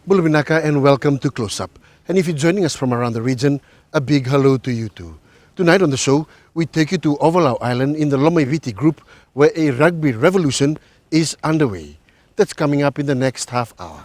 Bulubinaka and welcome to Close Up. And if you're joining us from around the region, a big hello to you too. Tonight on the show, we take you to Ovalau Island in the Lomaiviti group where a rugby revolution is underway. That's coming up in the next half hour.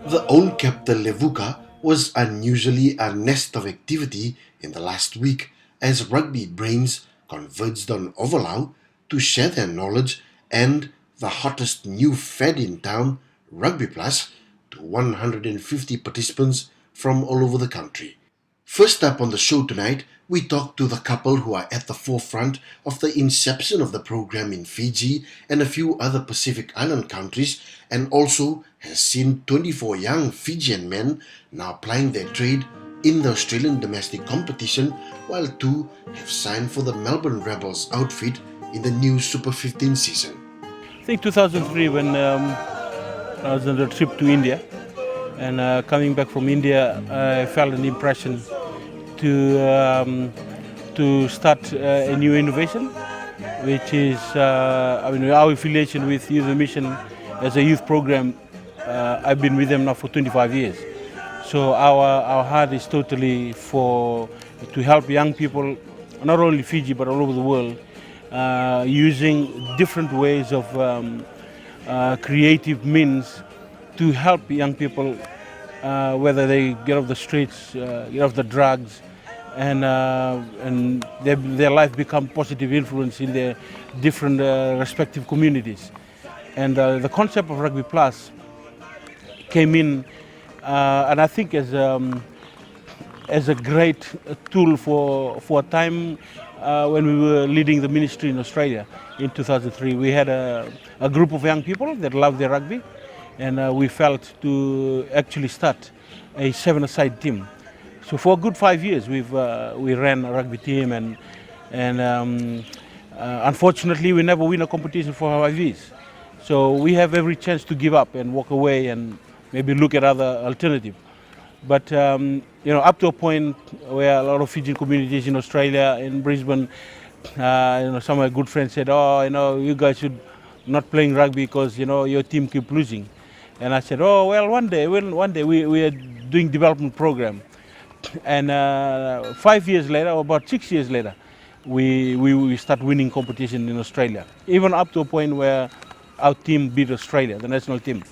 The old capital Levuka was unusually a nest of activity in the last week as rugby brains converged on Ovalau to share their knowledge and the hottest new fad in town, Rugby Plus, to 150 participants from all over the country. First up on the show tonight, we talk to the couple who are at the forefront of the inception of the program in Fiji and a few other Pacific Island countries, and also has seen 24 young Fijian men now plying their trade in the Australian domestic competition, while 2 have signed for the Melbourne Rebels outfit in the new Super 15 season. I think 2003 when I was on a trip to India, and coming back from India, I felt an impression to start a new innovation, which is our affiliation with Youth Mission as a youth program. I've been with them now for 25 years. So our heart is totally to help young people, not only Fiji but all over the world, using different ways of creative means to help young people, whether they get off the streets, get off the drugs, and their life become positive influence in their different respective communities. And the concept of Rugby Plus came in, and I think as a great tool for a time when we were leading the ministry in Australia in 2003. We had a group of young people that loved their rugby, and we felt to actually start a 7-a-side team. So for a good 5 years, we ran a rugby team, and unfortunately, we never win a competition for 5 years. So we have every chance to give up and walk away and maybe look at other alternatives. But up to a point where a lot of Fijian communities in Australia, in Brisbane, some of my good friends said, you guys should not playing rugby because your team keep losing. And I said, one day we are doing development program. And 5 years later, or about 6 years later, we start winning competition in Australia, even up to a point where our team beat Australia, the national team.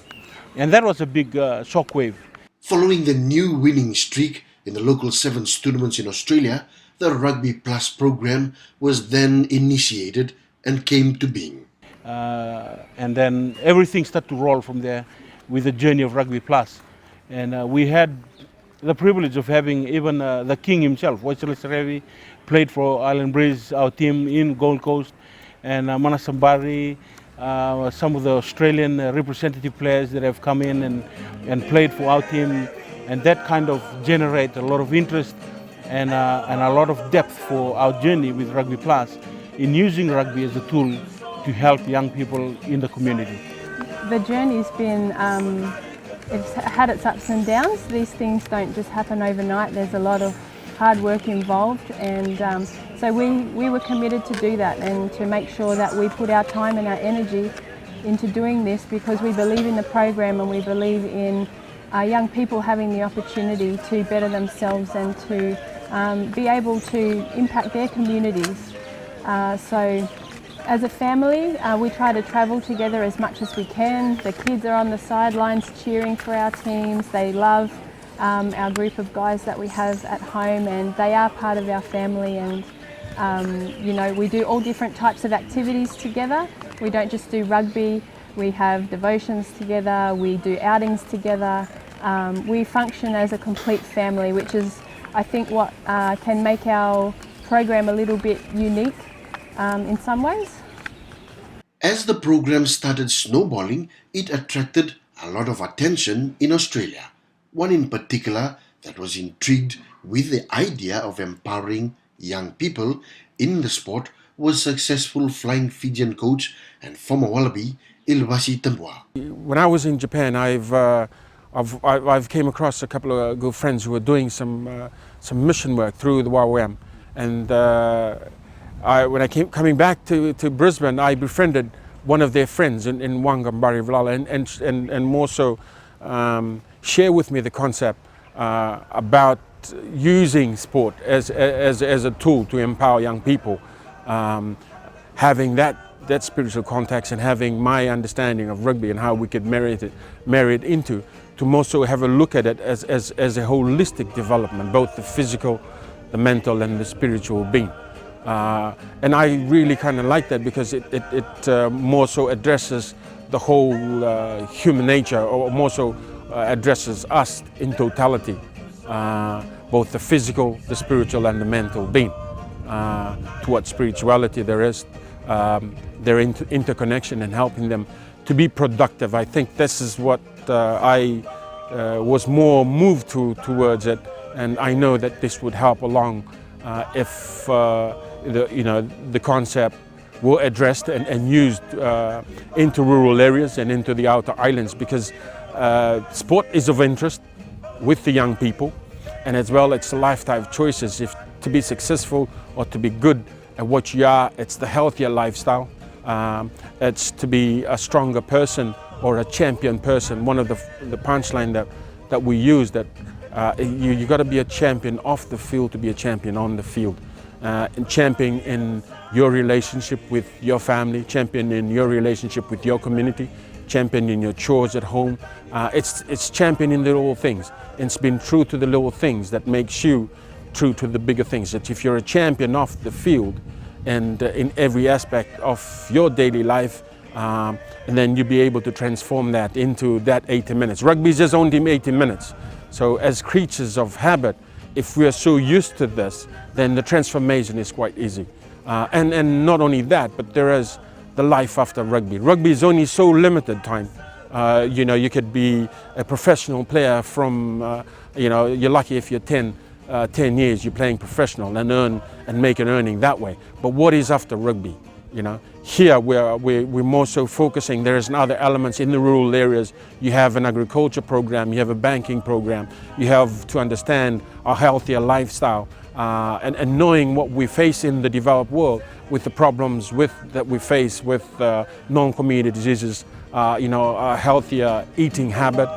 And that was a big shockwave. Following the new winning streak in the local sevens tournaments in Australia, the Rugby Plus program was then initiated and came to being. And then everything started to roll from there with the journey of Rugby Plus. And we had the privilege of having even the king himself, West Journalist Maciu, played for Island Breeze, our team in Gold Coast, and Manasambari, some of the Australian representative players that have come in and played for our team, and that kind of generate a lot of interest and a lot of depth for our journey with Rugby Plus in using rugby as a tool to help young people in the community. The journey's been, it's had its ups and downs. These things don't just happen overnight. There's a lot of hard work involved, and so we were committed to do that and to make sure that we put our time and our energy into doing this, because we believe in the program and we believe in young people having the opportunity to better themselves and to be able to impact their communities. So as a family, we try to travel together as much as we can. The kids are on the sidelines cheering for our teams. They love our group of guys that we have at home, and they are part of our family. And we do all different types of activities together. We don't just do rugby. We have devotions together. We do outings together. We function as a complete family, which is, I think, what can make our program a little bit unique in some ways. As the program started snowballing, it attracted a lot of attention in Australia. One in particular that was intrigued with the idea of empowering young people in the sport was successful flying Fijian coach and former Wallaby Ilvasi Tambua. When I was in Japan, I've came across a couple of good friends who were doing some mission work through the YWAM, and when I came coming back to Brisbane, I befriended one of their friends in Wangambari Vilala, and more so share with me the concept about using sport as a tool to empower young people, having that spiritual context and having my understanding of rugby and how we could marry it into, to more so have a look at it as a holistic development, both the physical, the mental and the spiritual being. And I really kind of like that because it more so addresses the whole human nature, or more so addresses us in totality, both the physical, the spiritual and the mental being. Towards spirituality there is their interconnection and helping them to be productive. I think this is what I was more moved towards it, and I know that this would help along if the concept were addressed and used into rural areas and into the outer islands, because sport is of interest with the young people, and as well it's a lifetime choices. If to be successful or to be good at what you are, it's the healthier lifestyle. It's to be a stronger person or a champion person. One of the punchline that we use, that you got to be a champion off the field to be a champion on the field. And champion in your relationship with your family, champion in your relationship with your community, champion in your chores at home. It's champion in the little things. It's been true to the little things that makes you true to the bigger things. That if you're a champion off the field and in every aspect of your daily life, and then you'll be able to transform that into that 80 minutes. Rugby is just only 80 minutes. So as creatures of habit, if we are so used to this, then the transformation is quite easy. And not only that, but there is the life after rugby. Rugby is only so limited time. You could be a professional player from, you're lucky if you're 10 years you're playing professional and earn and make an earning that way. But what is after rugby? Here we're more so focusing. There's other elements in the rural areas. You have an agriculture program, you have a banking program, you have to understand a healthier lifestyle, and knowing what we face in the developed world with the problems that we face with non-communicable diseases, a healthier eating habit,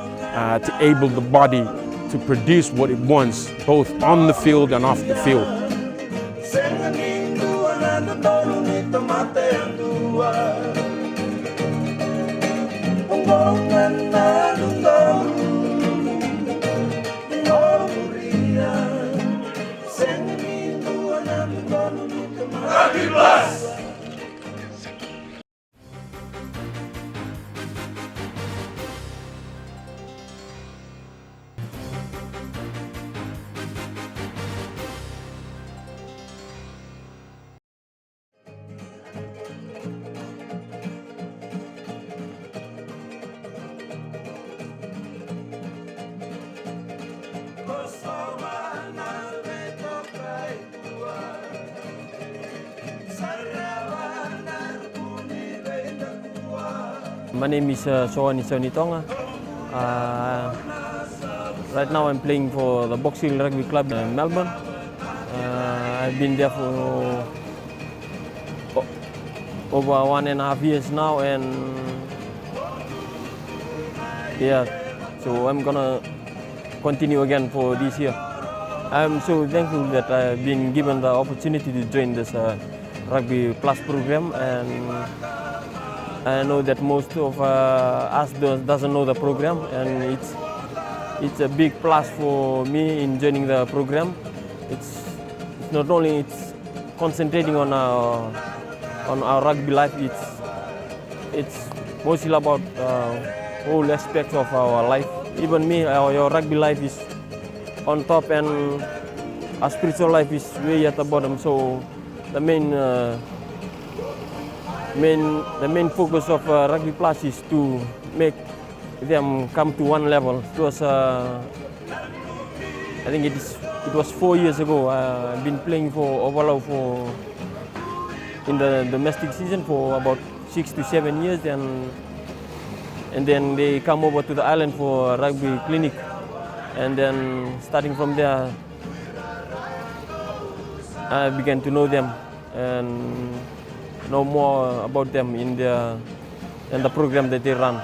to enable the body to produce what it wants, both on the field and off the field. Rugby Plus! My name is Sohani Sonitonga. Right now I'm playing for the Box Hill Rugby Club in Melbourne. I've been there for over 1.5 years now, and yeah, so I'm gonna continue again for this year. I'm so thankful that I've been given the opportunity to join this Rugby Plus program, and I know that most of us doesn't know the program, and it's a big plus for me in joining the program. It's not only it's concentrating on our rugby life. It's mostly about all aspects of our life. Even me, your rugby life is on top, and our spiritual life is way at the bottom. So the main focus of Rugby Plus is to make them come to one level. Because I think it was 4 years ago. I've been playing for Ovalau in the domestic season for about 6 to 7 years, and then they come over to the island for a rugby clinic, and then starting from there, I began to know them and know more about them in the program that they run.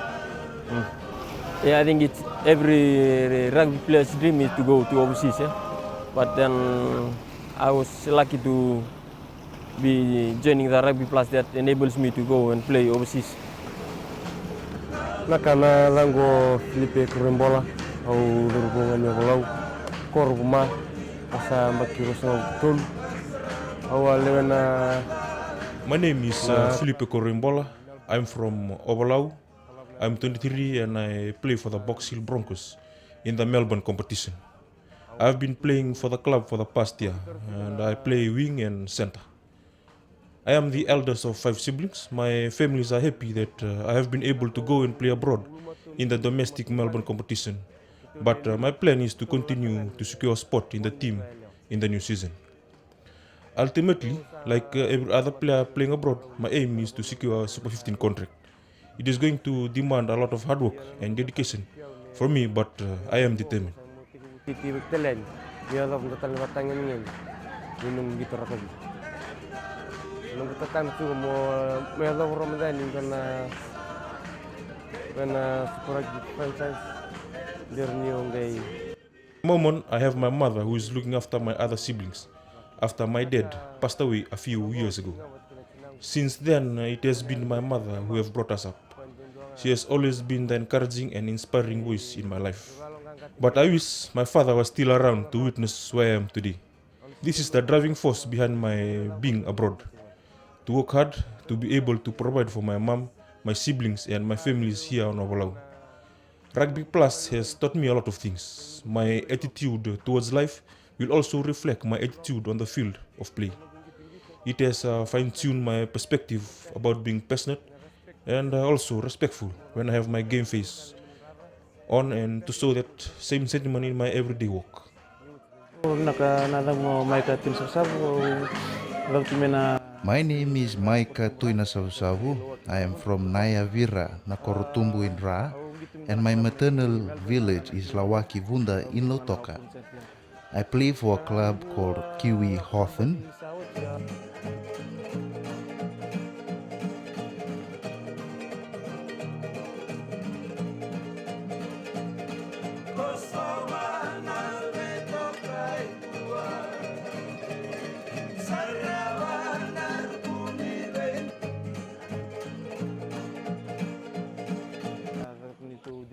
Yeah, I think it's every rugby player's dream is to go to overseas. Yeah? But then I was lucky to be joining the Rugby Plus that enables me to go and play overseas. Nakana lango Filipe Kurembola au lurubunga nyogolau koruma asa makiro sa tul au lewena. My name is Filipe Kurembola. I'm from Ovalau. I'm 23 and I play for the Box Hill Broncos in the Melbourne competition. I've been playing for the club for the past year and I play wing and center. I am the eldest of 5 siblings. My families are happy that I have been able to go and play abroad in the domestic Melbourne competition. But my plan is to continue to secure a spot in the team in the new season. Ultimately, like every other player playing abroad, my aim is to secure a Super 15 contract. It is going to demand a lot of hard work and dedication for me, but I am determined. At the moment, I have my mother who is looking after my other siblings after my dad passed away a few years ago. Since then, it has been my mother who have brought us up. She has always been the encouraging and inspiring voice in my life. But I wish my father was still around to witness where I am today. This is the driving force behind my being abroad. To work hard, to be able to provide for my mom, my siblings and my families here on Ovalau. Rugby Plus has taught me a lot of things. My attitude towards life will also reflect my attitude on the field of play. It has fine-tuned my perspective about being passionate and also respectful when I have my game face on, and to show that same sentiment in my everyday work. My name is Maika Tuinasavusavu. I am from Nayavira, Nakorotumbu in Ra, and my maternal village is Lawaki Vunda in Lotoka. I play for a club called Kiwi Hawthorn.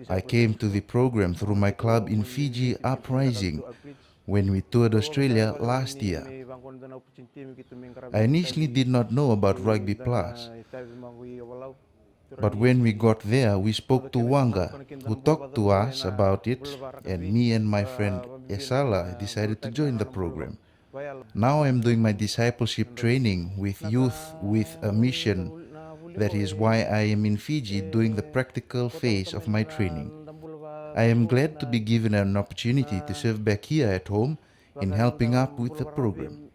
I came to the program through my club in Fiji, Uprising, when we toured Australia last year. I initially did not know about Rugby Plus, but when we got there, we spoke to Wanga, who talked to us about it, and me and my friend Esala decided to join the program. Now I'm doing my discipleship training with youth with a mission. That is why I am in Fiji doing the practical phase of my training. I am glad to be given an opportunity to serve back here at home in helping up with the program.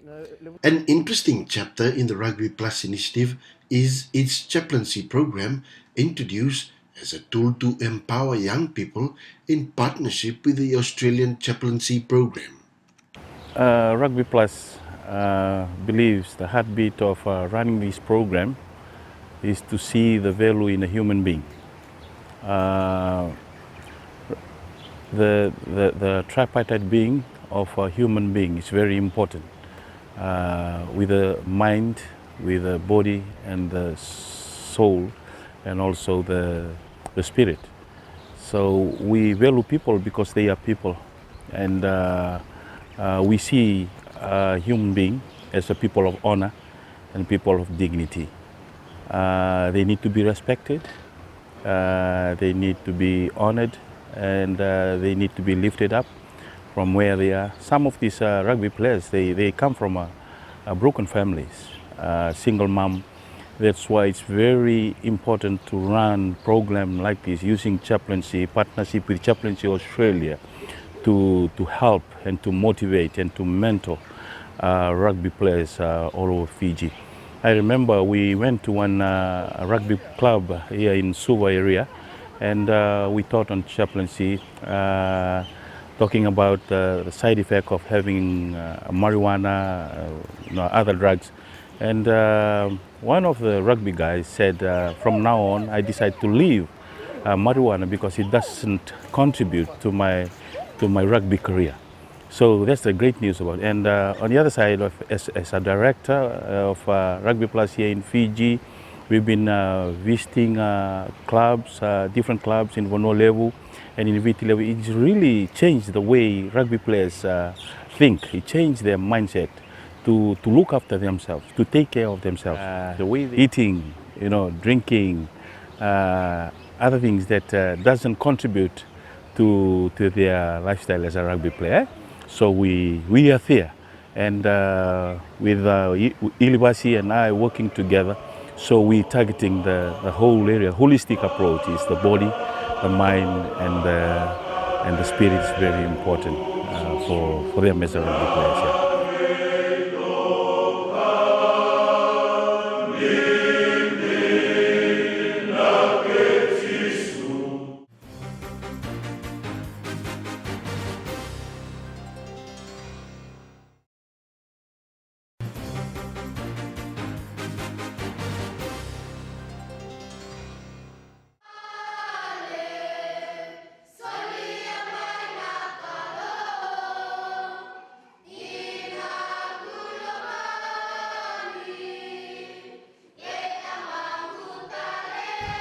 An interesting chapter in the Rugby Plus initiative is its chaplaincy program, introduced as a tool to empower young people in partnership with the Australian chaplaincy program. Rugby Plus believes the heartbeat of running this program is to see the value in a human being. The tripartite being of a human being is very important, with the mind, with the body and the soul, and also the spirit. So we value people because they are people, and we see a human being as a people of honor and people of dignity. They need to be respected, they need to be honored, and they need to be lifted up from where they are. Some of these rugby players, they come from broken families, single mom. That's why it's very important to run program like this using chaplaincy, partnership with Chaplaincy Australia, to help and to motivate and to mentor rugby players all over Fiji. I remember we went to one rugby club here in Suva area, and we taught on chaplaincy, talking about the side effect of having marijuana, other drugs. And one of the rugby guys said, from now on, I decide to leave marijuana because it doesn't contribute to my rugby career. So that's the great news about it. And on the other side, as a director of Rugby Plus here in Fiji, we've been visiting clubs, different clubs in Vono level and in VT level. It's really changed the way rugby players think. It changed their mindset to look after themselves, to take care of themselves. The way eating, drinking, other things that doesn't contribute to their lifestyle as a rugby player. So we are there, and with Ilibasi and I working together, so we're targeting the whole area. Holistic approach is the body, the mind, and the spirit is very important for them as a rugby players. Yeah.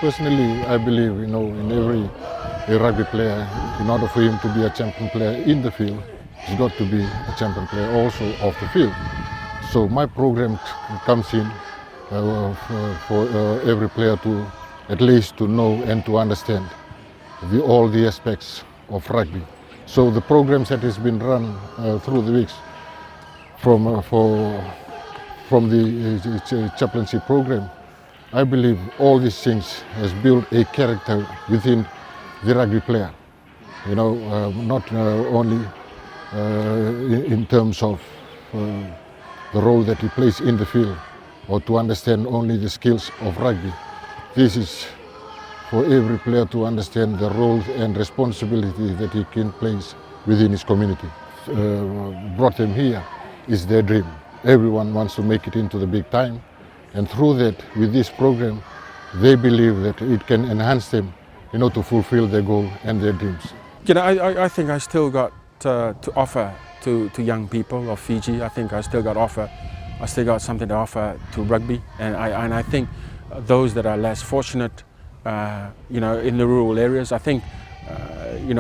Personally, I believe, in every rugby player, in order for him to be a champion player in the field, he's got to be a champion player also off the field. So my program comes in for every player to at least to know and to understand all the aspects of rugby. So the programs that has been run through the weeks from the chaplaincy program, I believe all these things has built a character within the rugby player. Not only in terms of the role that he plays in the field, or to understand only the skills of rugby. This is for every player to understand the roles and responsibility that he can play within his community. Brought them here is their dream. Everyone wants to make it into the big time. And through that, with this program, they believe that it can enhance them, to fulfill their goal and their dreams. I think I still got to offer to young people of Fiji. I think I still got something to offer to rugby, and I think those that are less fortunate, in the rural areas. I think,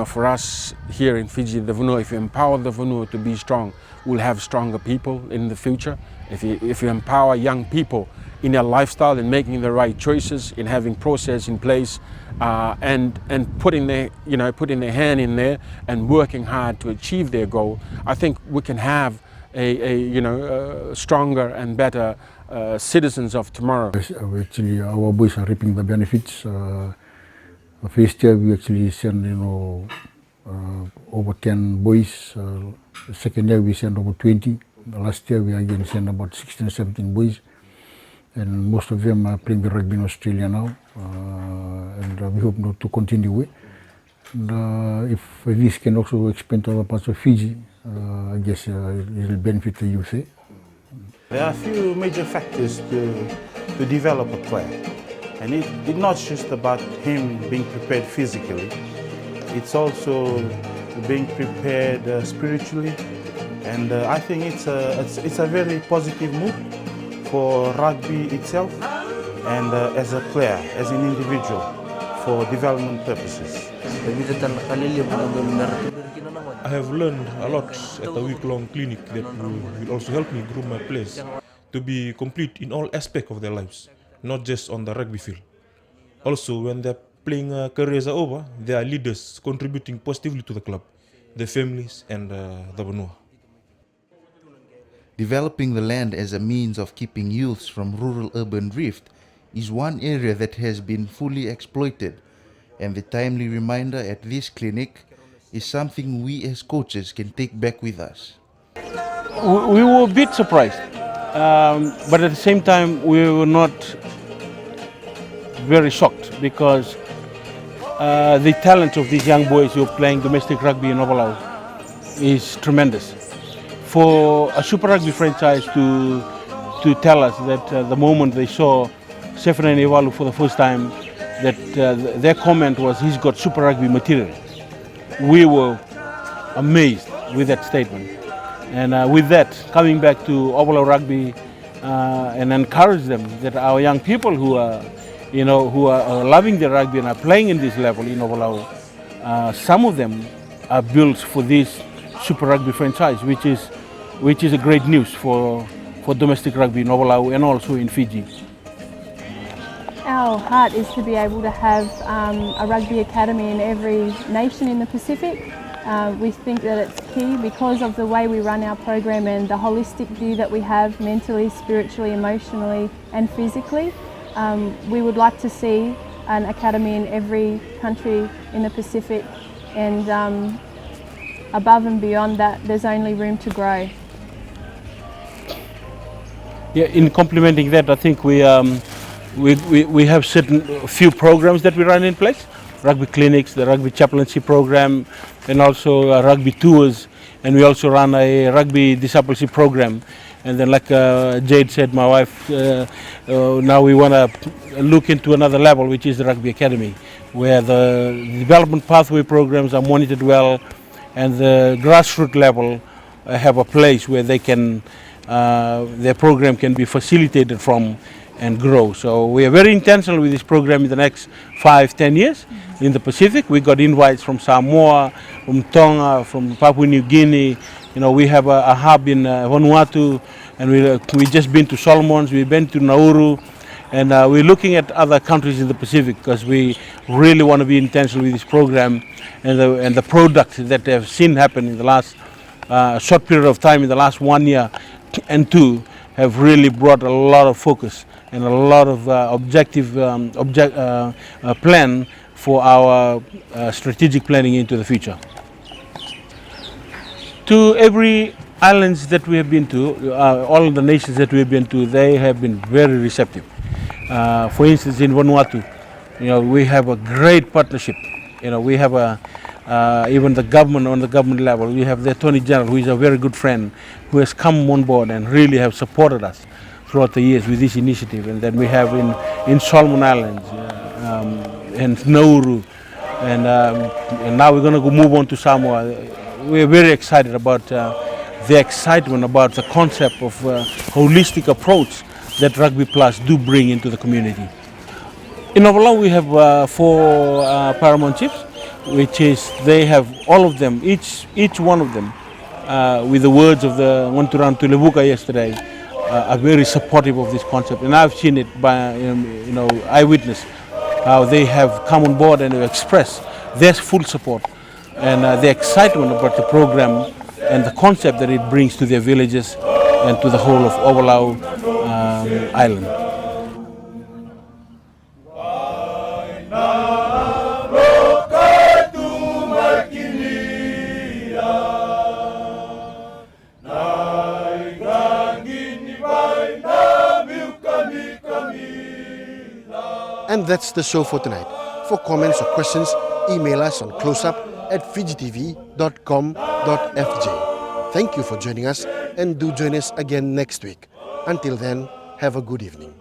for us here in Fiji, the Vanua, if you empower the Vanua to be strong, we'll have stronger people in the future. If you empower young people in their lifestyle, in making the right choices, in having process in place, and putting their hand in there and working hard to achieve their goal, I think we can have a stronger and better citizens of tomorrow. Actually, our boys are reaping the benefits. First year we actually sent over 10 boys. The second year we sent over 20. The last year we again sent about 16 or 17 boys, and most of them are playing the rugby in Australia now, and we hope not to continue with. And if this can also expand to other parts of Fiji, I guess it will benefit the youth. There are a few major factors to develop a player, and it's not just about him being prepared physically, it's also being prepared spiritually, and I think it's a very positive move for rugby itself and as a player, as an individual, for development purposes. I have learned a lot at a week-long clinic that will also help me groom my players to be complete in all aspects of their lives, not just on the rugby field. Also, when their playing careers are over, they are leaders contributing positively to the club, their families, and the Vanua. Developing the land as a means of keeping youths from rural-urban drift is one area that has been fully exploited, and the timely reminder at this clinic is something we as coaches can take back with us. We were a bit surprised, but at the same time we were not very shocked because the talent of these young boys who are playing domestic rugby in Ovalau is tremendous. For a Super Rugby franchise to tell us that the moment they saw Seferen Iwalu for the first time, that their comment was, he's got Super Rugby material. We were amazed with that statement. And with that, coming back to Ovalau Rugby and encourage them that our young people who are loving the rugby and are playing in this level in Ovalau, some of them are built for this Super Rugby franchise, which is a great news for domestic rugby in Ovalau and also in Fiji. Our heart is to be able to have a rugby academy in every nation in the Pacific. We think that it's key because of the way we run our program and the holistic view that we have mentally, spiritually, emotionally and physically. We would like to see an academy in every country in the Pacific, and above and beyond that there's only room to grow. Yeah, in complementing that, I think we have certain few programs that we run in place. Rugby clinics, the rugby chaplaincy program, and also rugby tours, and we also run a rugby discipleship program. And then like Jade said, my wife, now we want to look into another level, which is the Rugby Academy, where the development pathway programs are monitored well, and the grassroots level have a place where they can, their program can be facilitated from and grow. So we are very intentional with this program in the next 5-10 years in the Pacific. We got invites from Samoa, from Tonga, from Papua New Guinea. You know, we have a hub in Vanuatu, and we just been to Solomons, we've been to Nauru, and we're looking at other countries in the Pacific because we really want to be intentional with this program and the product that they've seen happen in the last short period of time, in the last 1 year and 2, have really brought a lot of focus and a lot of objective plan for our strategic planning into the future. To every islands that we have been to, all the nations that we have been to, they have been very receptive. For instance, in Vanuatu, you know, we have a great partnership. You know, we have even the government, on the government level, we have the Attorney General, who is a very good friend, who has come on board and really have supported us throughout the years with this initiative. And then we have in Solomon Islands and Nauru, and now we're going to move on to Samoa. We're very excited about the excitement about the concept of holistic approach that Rugby Plus do bring into the community. In Ovalau we have 4 paramount chiefs, which is they have all of them, each one of them, with the words of the Wanturan Tulevuka yesterday, are very supportive of this concept, and I've seen it by eyewitness how they have come on board and have expressed their full support and the excitement about the program and the concept that it brings to their villages and to the whole of Ovalau Island. And that's the show for tonight. For comments or questions, email us on closeup@fijitv.com.fj. Thank you for joining us, and do join us again next week. Until then, have a good evening.